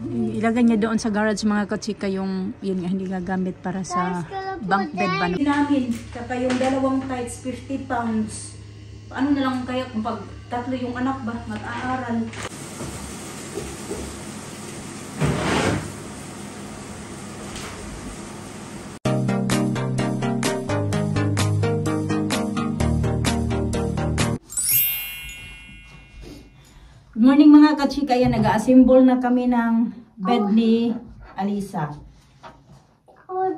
Ilagay niya doon sa garage mga kachika yung yun nga hindi gagamit para sa bunk bed ba. Namin, saka yung dalawang tights 50 pounds. Ano na lang kaya kung pag tatlo yung anak ba mag-aaral. Good morning mga kachika, yan nag-assemble na kami ng bed ni Alisa.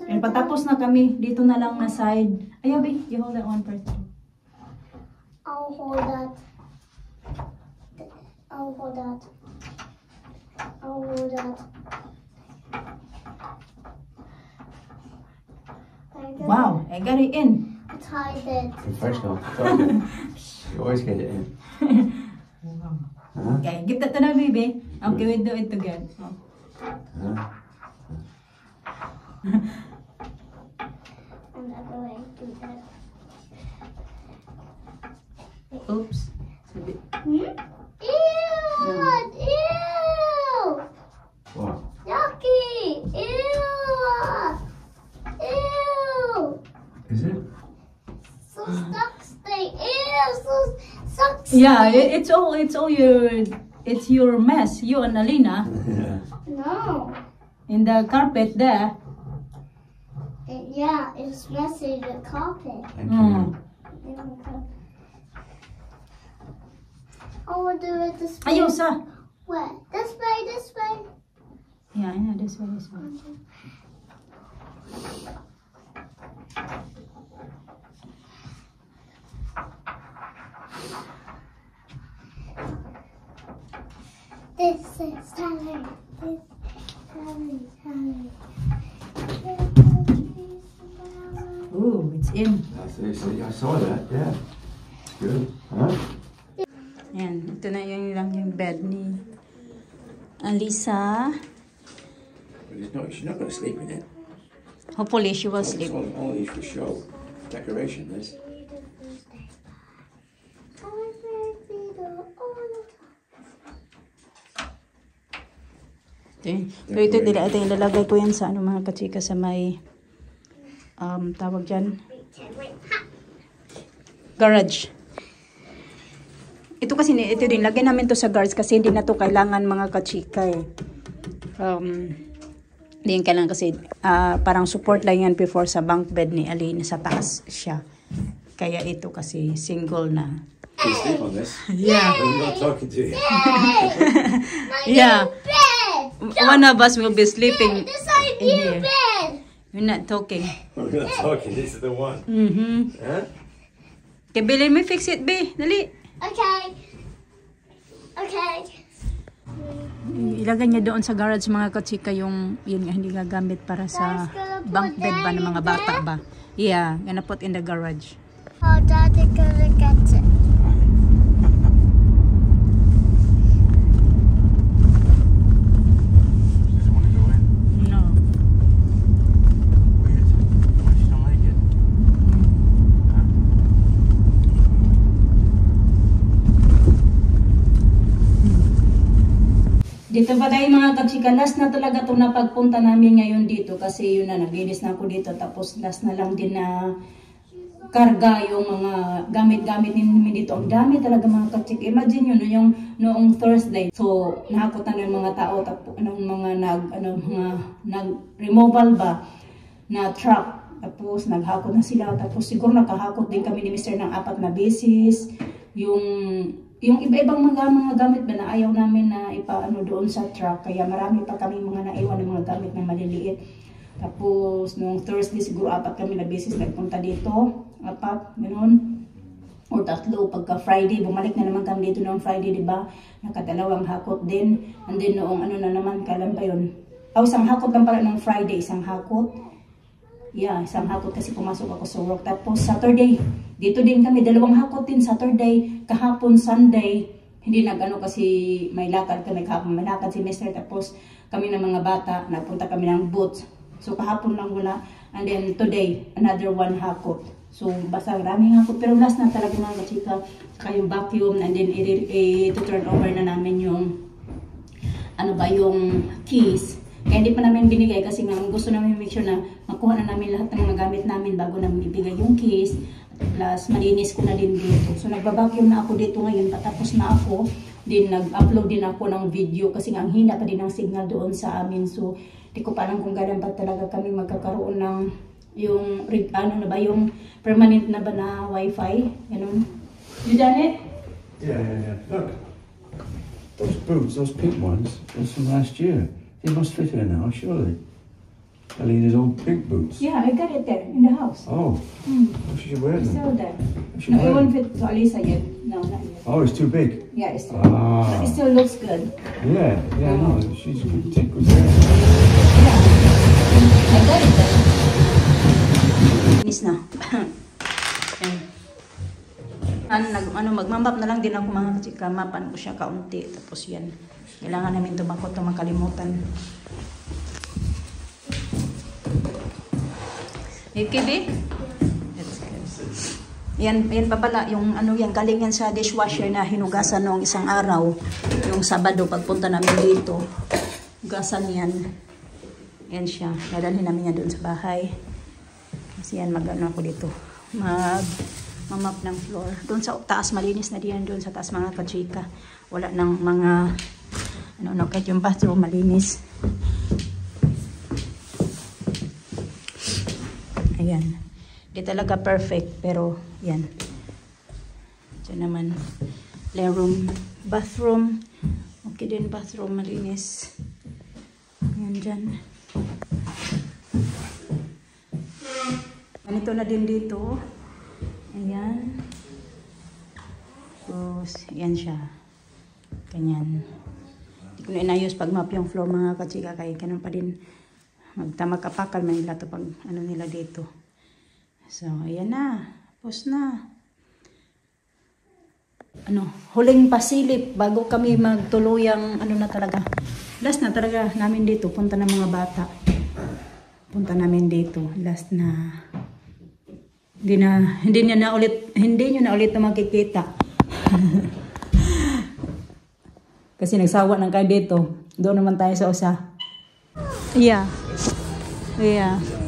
And patapos na kami, dito na lang na side. Ayaw be, you hold that one first. I'll hold that. I'll hold that. I'll hold that. Wow, I got it in. Tied it. Professional. You always get it in. Wow. Okay, give that to the baby. Okay, we do it together. I'm not going to do that. Oops. Hmm? Ew! Ew! What? Yucky! Ew! Ew! Is it? So stuck stay. Ew! So stuck stay. Yeah, it's your mess, you and Alina, Yeah. No. in the carpet there. Yeah, it's messy the carpet. Thank you. I will do it this way. Ayos ah. Where? This way, this way. Yeah, I know, this way, this way. This is Sally. This is Sally. Ooh, it's in. I saw that, yeah. Good. Huh? Yan, ito na yung bed ni Alisa. But she's not going to sleep in it. Hopefully she will sleep. It's only for show. Decoration, this. Pero ito ilalagay ko yan sa ano mga kachika sa may tawag dyan garage. Ito kasi ito din lagay namin to sa garage kasi hindi na to kailangan mga kachika eh. Hindi kailangan kasi parang support lang yan before sa bunk bed ni Aline sa taas siya. Kaya ito kasi single na. You sleep on this? Yeah. I'm not talking to you. Yeah. One of us will be sleeping This is in new here. bed. We're not talking. We're not talking. This is the one. Huh? Okay, Billy, may fix it, be. Dali. Okay. Okay. Ilagay niya doon sa garage mga kachika yung yun nga hindi gagamit para sa bunk bed ba ng mga bata ba. Yeah, gonna put in the garage. Oh, Daddy gonna get it. Doesn't want to go in. No. Weird. Why she don't like it? Huh? Dito pa tayo mga kachika, last na talaga ito na pagpunta namin ngayon dito kasi yun na, naglinis na ako dito tapos last na lang din na karga yung mga gamit-gamit namin dito. Ang dami talaga mga kachika. Imagine yun, yung noong Thursday. So, nahakot na yung mga tao, mga nag-removal ba na truck. Tapos, naghakot na sila. Tapos, siguro nakahakot din kami ni Mr. ng 4 na beses. Yung iba-ibang mga gamit ba na ayaw namin na ipaano doon sa truck. Kaya marami pa kami mga naiwan ng mga gamit na maliliit. Tapos, nung Thursday, siguro 4 kami na beses nagpunta dito. 4, ganoon. O 3, pagka Friday, bumalik na naman kami dito noong Friday, di ba? Nakadalawang hakot din. And then, noong ano na naman, kailan ba yun? Isang hakot lang pala noong Friday, isang hakot. Yeah, isang hakot kasi pumasok ako sa work. Tapos, Saturday, dito din kami, 2 hakot din. Saturday, kahapon, Sunday, hindi nag-ano kasi may lakad kami kahapon. May lakad si Mr. Tapos, kami ng mga bata, nagpunta kami ng boots. So, kahapon lang wala. And then, today, another 1 hakot. So, basta maraming hakot. Pero last na talaga mga kachika. Saka yung vacuum. And then, ito turn over na namin yung ano ba yung keys. Kaya hindi pa namin binigay kasi nga gusto namin make sure na makuha na namin lahat ng mga gamit namin bago namin ibigay yung keys. Plus, malinis ko na din dito. So, nagbabacuum na ako dito ngayon. Patapos na ako. Din, nag-upload din ako ng video kasi nga ang hina pa din ang signal doon sa amin. So, di ko pa alam kung kailan pa talaga kami magkakaroon ng yung, ano na ba, yung permanent na ba na wifi. Ganun. You done it? Yeah. Look. Those boots, those pink ones, those from last year. They must fit her now, surely. Alina's old pink boots. Yeah, I got it there in the house. Oh. Oh, she should wear It's them. still there. She No, it wear won't them. fit to Alisa yet. No, not yet. Oh, it's too big. Yeah, it's still. Ah. But it still looks good. Yeah, no, she's good. Take good care. Yeah. I got it there. Finish na. Magmamap na lang din ako mga kachika. Mapan ko siya kaunti. Tapos yan. Kailangan namin tumakot na makalimutan. Okay, babe? That's good. Yan pa pala, yung ano yan, galing yan sa dishwasher na hinugasan noong isang araw. Yung Sabado, pagpunta namin dito. Hugasan yan. Yan siya. Nadalhin namin yan doon sa bahay. Kasi yan, mag-ano ako dito. Mamap ng floor. Doon sa taas, malinis na din doon sa taas mga kachika. Wala nang mga, kahit yung bathroom, malinis. Ayan. Di talaga perfect, pero yan. Diyan naman. Playroom, bathroom. Okay din, bathroom, malinis. Ayan dyan. Ganito na din dito. Ayan. So, yan siya. Ganyan. Hindi ko na inayos pag map yung floor mga kachika, kaya ganun pa din. Magtamakapakal man nila ito pag ano nila dito. So, ayan na. Tapos na. Huling pasilip bago kami magtuluyang na talaga. Last na talaga namin dito. Punta ng mga bata. Punta namin dito. Last na. Hindi nyo na ulit na makikita. Kasi nagsawa ng kayo dito. Doon naman tayo sa usa. Yeah.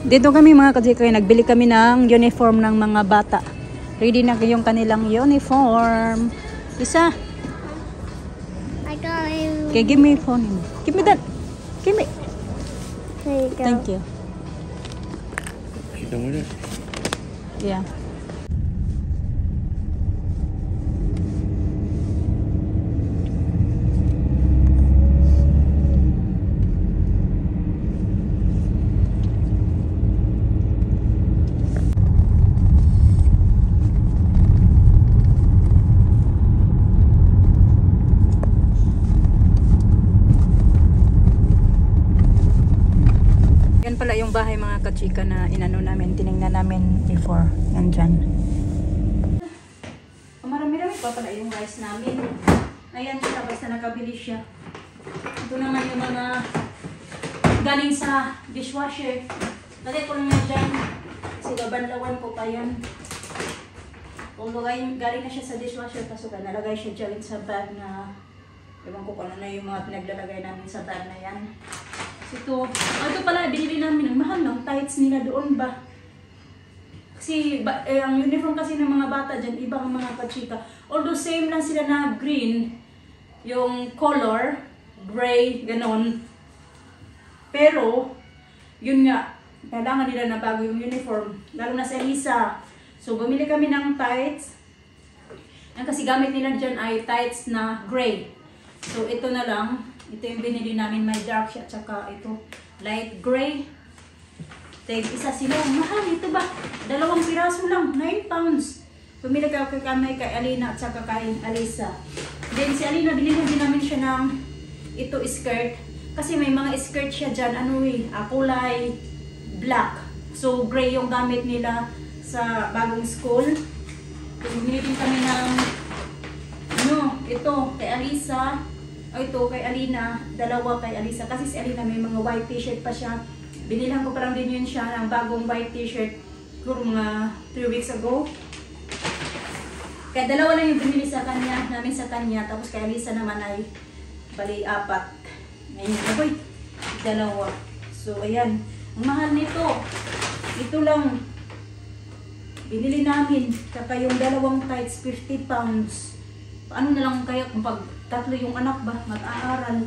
Dito kami mga kachika, nagbili kami ng uniform ng mga bata. Ready na yung kanilang uniform. Isa. I got it. Okay, give me phone. Give me that. Give me. There you go. Thank you. You done with it? Yeah. Yan pala yung bahay mga kachika na inano namin, tinignan namin before. Yan dyan. Marami-rami pa pala yung rice namin. Ayan siya, basta nakabili siya. Ito naman yung mga galing sa dishwasher. Lagay ko lang yan dyan. Kasi babanlawan ko pa yan. Although galing na siya sa dishwasher, kaso nalagay siya dyan sa bag na ewan ko kung ano na yung mga pinaglalagay namin sa bag na yan. Ito pala, binili namin ang mahal ng tights nila doon ba? Kasi ang uniform kasi ng mga bata dyan, ibang mga kachika. Although same lang sila na green, yung color, gray, ganon. Pero, yun nga, kailangan nila na bago yung uniform. Lalo na sa Elisa. So, bumili kami ng tights. Ang kasi gamit nila dyan ay tights na gray. So, ito na lang. Ito yung binili namin, may dark siya, tsaka ito, light gray. Isa sila, mahal, ito ba? 2 piraso lang, 9 pounds. Pumili kami kay Alina at tsaka kay Alisa. Then si Alina, binili din namin siya ng ito skirt. Kasi may mga skirt siya dyan, kulay black. So, gray yung gamit nila sa bagong school. Bumili din kami ng, ito, kay Alisa. Ito kay Alina, 2 kay Alisa. Kasi si Alina may mga white t-shirt pa siya. Binilhan ko pa lang din yun siya ng bagong white t-shirt kung mga 3 weeks ago. Kaya 2 lang yung binili sa kanya, namin sa kanya. Tapos kay Alisa naman ay bali 4. Ayan, ako'y dalawa. So, ayan. Ang mahal nito. Ito lang. Binili namin. Saka yung dalawang tights, 50 pounds. Paano na lang kaya kung pag tatlo yung anak ba, mag-aaral.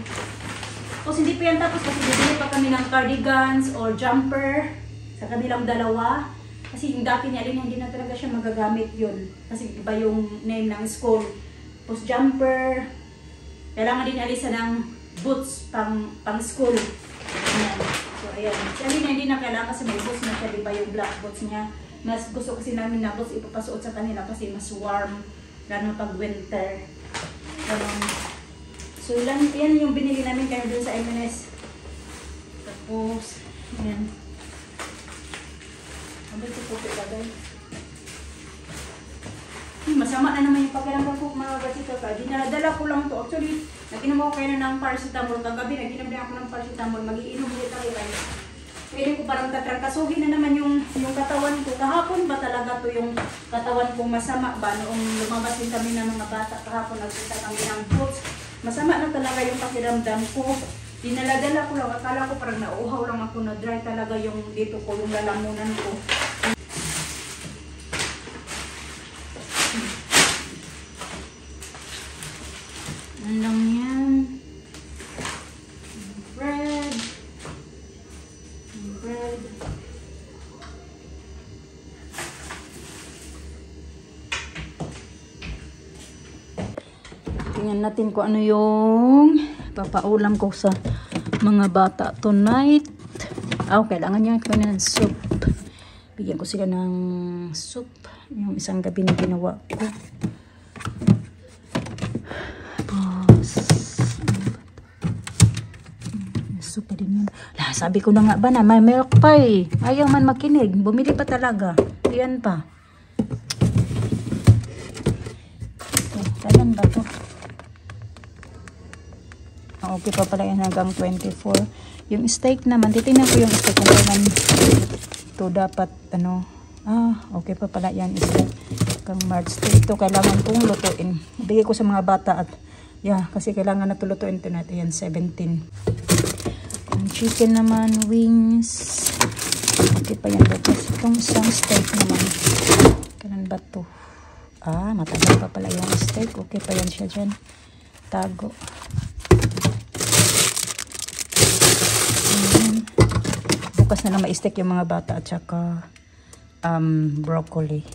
Tapos hindi pa yan tapos kasi bibili pa kami ng cardigans or jumper sa kanilang dalawa. Kasi yung dati niya rin, hindi na talaga siya magagamit yun. Kasi iba yung name ng school. Tapos jumper. Kailangan din alisan ng boots pang school. Ayan. So ayan. Siya hindi na kailangan kasi may boots na siya, diba yung black boots niya. Mas gusto kasi namin na boots ipapasuot sa kanila kasi mas warm. Lalo pag winter. So yan yung binili namin kayo dun sa M&S. Tapos, ayan. Abay ko po ilagay. Masama na naman yung pakiramdam ko mga basito ka. Dinadala ko lang to. Actually, naginom ako kayo ng paracetamol. Kagabi, naginom din ako ng paracetamol. Mag-iinom ulit ako kayo. Pwede ko parang tatrangkasuhin na naman yung katawan ko. Kahapon ba talaga to yung katawan ko masama ba? Noong lumabas din kami ng mga bata kahapon, nagpunta kami ng boots. Masama na talaga yung pakiramdam ko. Dinaladala ko lang. Akala ko parang nauuhaw lang ako na dry talaga yung dito ko, yung lalamunan ko. Ano lang yan? Bread. Tingnan natin kung ano yung papaulam ko sa mga bata tonight. Kailangan niya ko ng soup. Bigyan ko sila ng soup. Yung isang gabi na ginawa ko. Soup pa din yun. Sabi ko na nga ba na may milk pa eh. Ayaw man makinig. Bumili pa talaga. Yan pa. Kailan ba to? Okay pa pala yan hanggang 24. Yung steak naman, titignan ko yung steak kung kailan ito dapat, okay pa pala yan steak. Hanggang March 2. Ito kailangan kong lutuin. Bigay ko sa mga bata at, kasi kailangan na ito lutuin ito natin yan, 17. Yung chicken naman, wings. Okay pa yan. Tapos itong isang steak naman. Kailan ba ito? Matagal pa pala yung steak. Okay pa yan siya dyan. Tago. Bukas na lang ma-steak yung mga bata at saka broccoli.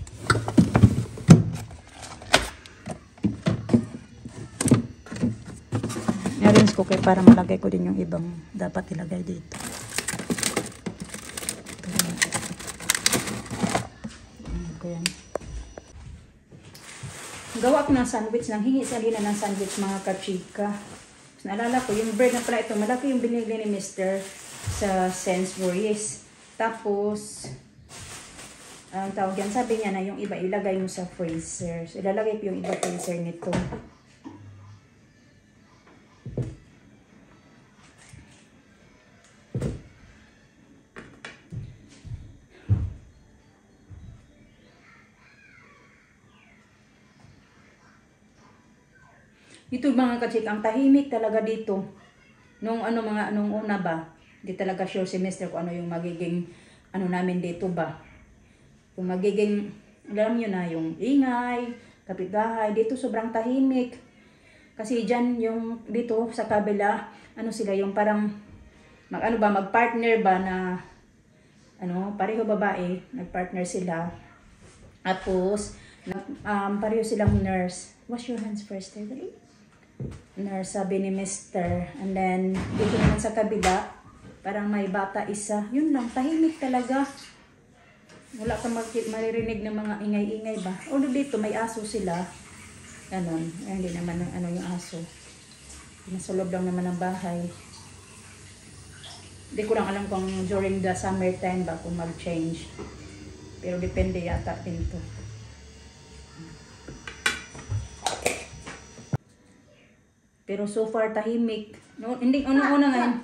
I-arrange ko para malagay ko din yung ibang dapat ilagay dito. Ayan. Gawa ko ng sandwich, nang hingi sa Lina ng sandwich mga kachika. Naalala ko, yung bread na pala ito, malaki yung binili ni Mr. sa Sainsbury's. Tapos, ang tawag yan, sabi niya na yung iba ilagay mo sa freezer. So, ilalagay ko yung iba freezer nito. Ito mga kachik, ang tahimik talaga dito. Nung una ba, di talaga sure si Mr. kung ano yung magiging namin dito ba. Kung magiging, alam nyo na, yung ingay, kapitbahay, dito sobrang tahimik. Kasi dyan yung dito sa kabila, sila yung parang, magpartner ba na, pareho babae, nagpartner sila. Tapos, pareho silang nurse. Wash your hands first, dali. Nurse, sabi ni Mr. And then, dito naman sa kabila, parang may bata isa. Yun lang, tahimik talaga. Wala kang maririnig ng mga ingay-ingay ba. Although dito, may aso sila. Ganon. Hindi naman yung aso. Nasa loob lang naman ng bahay. Hindi ko lang alam kung during the summertime ba kung mag-change. Pero depende yata dito. Pero so far, tahimik. Hindi, unang-una ngayon.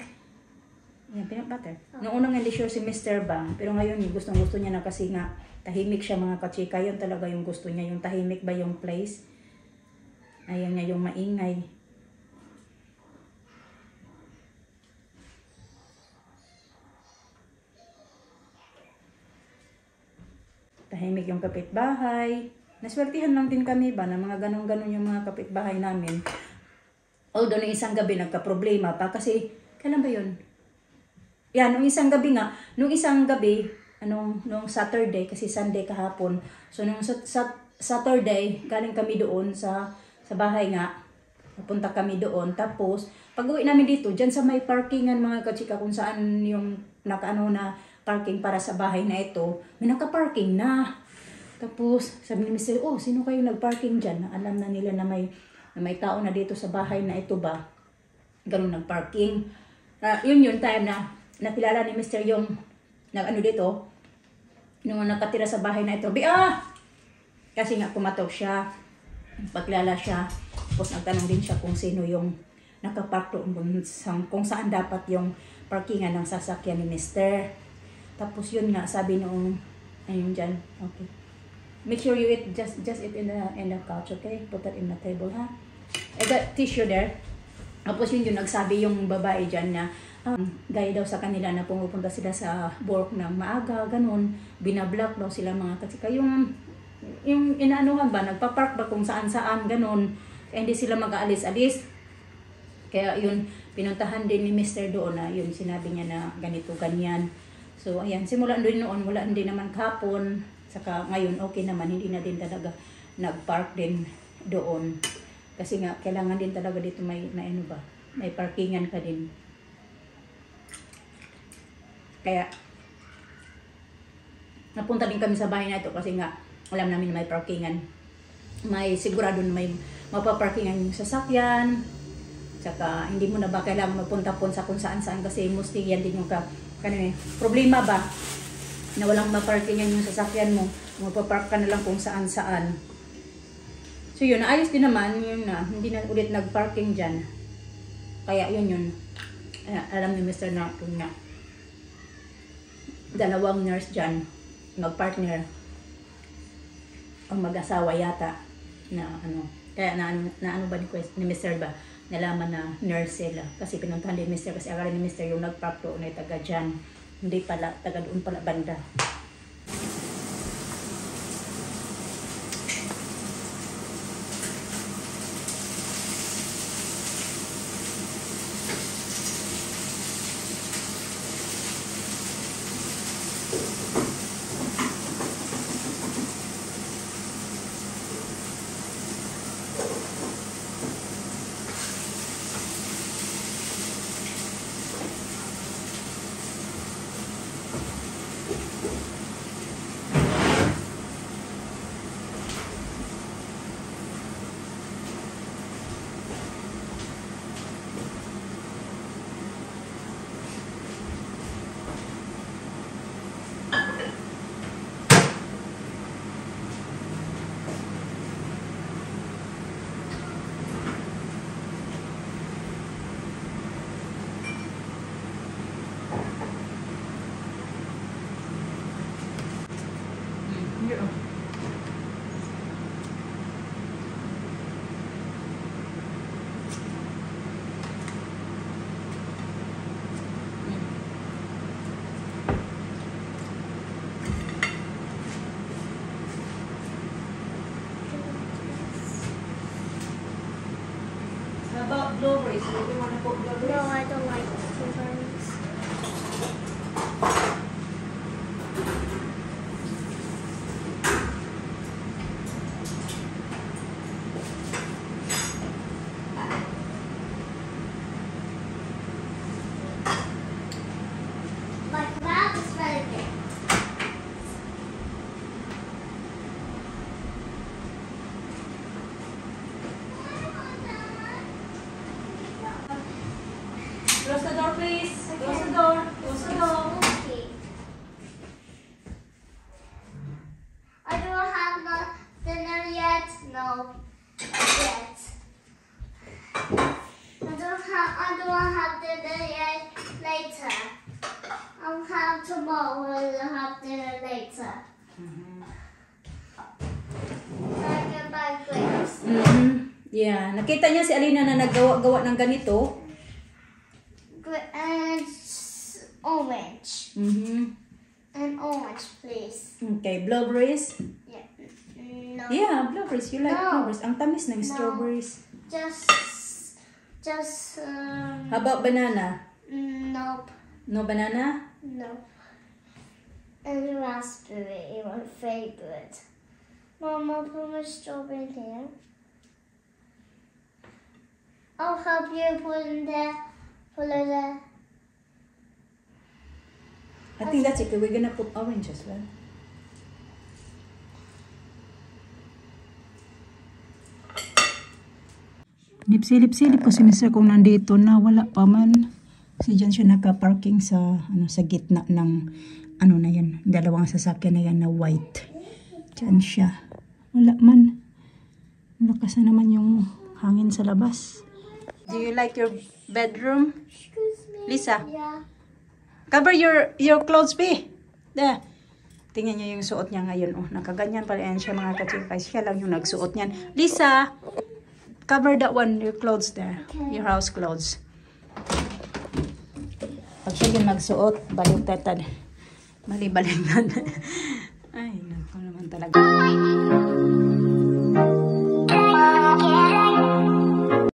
Yan, peanut butter. Noong hindi sure si Mr. ba. Pero ngayon, gustong-gusto niya na kasi nga, tahimik siya mga kachika. Yun talaga yung gusto niya. Yung tahimik ba yung place. Ayaw niya yung maingay. tahimik yung kapitbahay. Naswertihan lang din kami ba na mga ganon-ganon yung mga kapitbahay namin. Although nung isang gabi nagka-problema pa kasi, kailan ba yun? Yan, nung isang gabi, nung Saturday, kasi Sunday kahapon. So nung Saturday, galing kami doon sa bahay nga. Napunta kami doon. Tapos, pag-uwi namin dito, dyan sa may parkingan mga kachika, kung saan yung nakaano na parking para sa bahay na ito, may naka-parking na. Tapos, sabi ni Mr. Oh, sino kayo nag-parking dyan? Alam na nila na may tao na dito sa bahay na ito ba? Ganun nag-parking. Yun yung time na nakilala ni Mr. yung nag-ano dito, nung nakatira sa bahay na ito. Kasi nga kumatok siya, pagkilala siya, tapos nagtanong din siya kung sino yung nakapark doon, kung saan dapat yung parkingan ng sasakyan ni Mr. Tapos yun nga, sabi noong, ayun dyan, okay. Make sure you eat, just eat in the couch, okay? Put that in the table, ha? I got tissue there. Tapos yun nagsabi yung babae dyan na, gaya daw sa kanila na pumupunta sila sa work ng maaga, ganun, binablock daw sila mga katsika. Yung inaanuhan ba, nagpa-park ba kung saan-saan, ganun, kaya hindi sila mag-aalis-alis. Kaya yun, pinuntahan din ni Mr. doon na yun, sinabi niya na ganito, ganyan. So ayan, simula din noon, wala din naman kahapon, saka ngayon okay naman, hindi na din talaga nag-park din doon. Kasi nga, kailangan din talaga dito may parkingan ka din. Kaya, napunta din kami sa bahay na ito kasi nga, alam namin na may parkingan. May sigurado na may mapaparkingan yung sasakyan. Tsaka, hindi mo na ba kailangan magpunta sa kung saan-saan kasi mostly yan din yung problema ba na walang maparkingan yung sasakyan mo. Mapapark ka na lang kung saan-saan. So yun, ayos din naman yun na, hindi na ulit nag-parking dyan. Kaya yun. Alam ni Mr. na kung nga, dalawang nurse dyan, mag-partner, ang mag-asawa yata, na ano, kaya na ano ba ni Mr. ba, nalaman na nurse sila. Kasi pinuntahan din Mr. kasi akala ni Mr. yung nag-park doon ay taga dyan. Hindi pala, taga doon pala banda. About blueberries, do you want to put blueberries? No, I don't like blueberries. My mouth is very big. Close the door, please. Close the door. Close the door. Okay. I don't have the dinner yet. No, yet. I don't have dinner yet. Later. I'll have tomorrow. We'll have dinner later. So I can buy grapes. Yeah, nakita niya si Alina na naggawa-gawa ng ganito. And orange. Mm-hmm. And orange, please. Okay. Okay, blueberries. Yeah. No. Yeah, blueberries. You like No. blueberries. Ang tamis ng No. strawberries. Just. How about banana? Nope. No banana? No. And raspberry, my favorite. Mama, put my strawberry here. I'll help you put in there. Put it there. I think that's okay. We're gonna put orange as well. Silip-silip ko si Mr. kung nandito na, wala pa man. Kasi dyan siya naka-parking sa, sa gitna ng, na yan, dalawang sasakyan na yan na white. Dyan siya. Wala man. Lakas na naman yung hangin sa labas. Do you like your bedroom? Excuse me. Lisa? Yeah. Cover your clothes, be. There. Tingnan niyo yung suot niya ngayon. Oh, nakaganyan pala yan siya mga kachikay. Siya lang yung nagsuot niyan. Lisa, cover that one, your clothes there. Okay. Your house clothes. Pag siya yung magsuot, balik-tatad. Mali-baliktad. Ay, naku naman talaga.